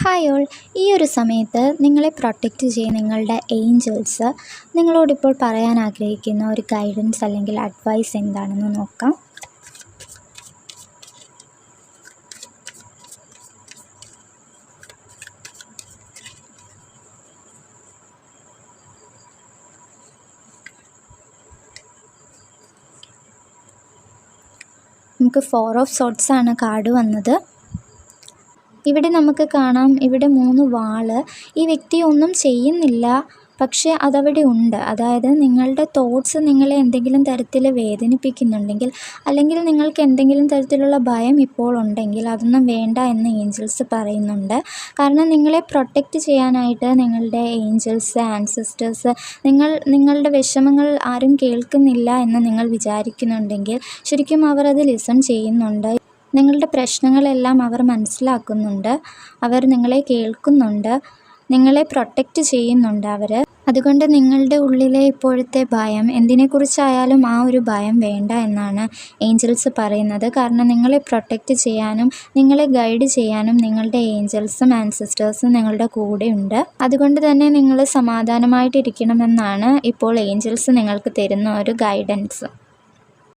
Hi all. ഈ ഒരു സമയത്ത് നിങ്ങളെ പ്രൊട്ടക്റ്റ് ചെയ്യുന്ന നിങ്ങളുടെ ഏഞ്ചൽസ് നിങ്ങളോടിപ്പോൾ പറയാൻ ആഗ്രഹിക്കുന്ന ഒരു ഗൈഡൻസ് അല്ലെങ്കിൽ അഡ്വൈസ് എന്താണെന്ന് നോക്കാം. നമുക്ക് 4 ഓഫ് സോർട്സ് ആണ് കാർഡ് വന്നത്. ഇവിടെ നമുക്ക് കാണാം, ഇവിടെ 3 വാള്. ഈ വ്യക്തി ഒന്നും ചെയ്യുന്നില്ല, പക്ഷേ അതവിടെ ഉണ്ട്. അതായത് നിങ്ങളുടെ തോട്ട്സ് നിങ്ങളെ എന്തെങ്കിലും തരത്തിൽ വേദനിപ്പിക്കുന്നുണ്ടെങ്കിൽ, അല്ലെങ്കിൽ നിങ്ങൾക്ക് എന്തെങ്കിലും തരത്തിലുള്ള ഭയം ഇപ്പോൾ ഉണ്ടെങ്കിൽ അതൊന്നും വേണ്ട എന്ന് ഏഞ്ചൽസ് പറയുന്നുണ്ട്. കാരണം നിങ്ങളെ പ്രൊട്ടക്റ്റ് ചെയ്യാനായിട്ട് നിങ്ങളുടെ ഏഞ്ചൽസ്, ആൻസിസ്റ്റേഴ്സ് നിങ്ങളുടെ വിഷമങ്ങൾ ആരും കേൾക്കുന്നില്ല എന്ന് നിങ്ങൾ വിചാരിക്കുന്നുണ്ടെങ്കിൽ ശരിക്കും അവർ അത് ലിസൺ ചെയ്യുന്നുണ്ട്. നിങ്ങളുടെ പ്രശ്നങ്ങളെല്ലാം അവർ മനസ്സിലാക്കുന്നുണ്ട്, അവർ നിങ്ങളെ കേൾക്കുന്നുണ്ട്, നിങ്ങളെ പ്രൊട്ടക്റ്റ് ചെയ്യുന്നുണ്ട് അവർ. അതുകൊണ്ട് നിങ്ങളുടെ ഉള്ളിലെ ഇപ്പോഴത്തെ ഭയം, എന്തിനെക്കുറിച്ചായാലും ആ ഒരു ഭയം വേണ്ട എന്നാണ് ഏഞ്ചൽസ് പറയുന്നത്. കാരണം നിങ്ങളെ പ്രൊട്ടക്റ്റ് ചെയ്യാനും നിങ്ങളെ ഗൈഡ് ചെയ്യാനും നിങ്ങളുടെ ഏഞ്ചൽസും ആൻസിസ്റ്റേഴ്സും നിങ്ങളുടെ കൂടെയുണ്ട്. അതുകൊണ്ട് തന്നെ നിങ്ങൾ സമാധാനമായിട്ടിരിക്കണമെന്നാണ് ഇപ്പോൾ ഏഞ്ചൽസ് നിങ്ങൾക്ക് തരുന്ന ഒരു ഗൈഡൻസ്.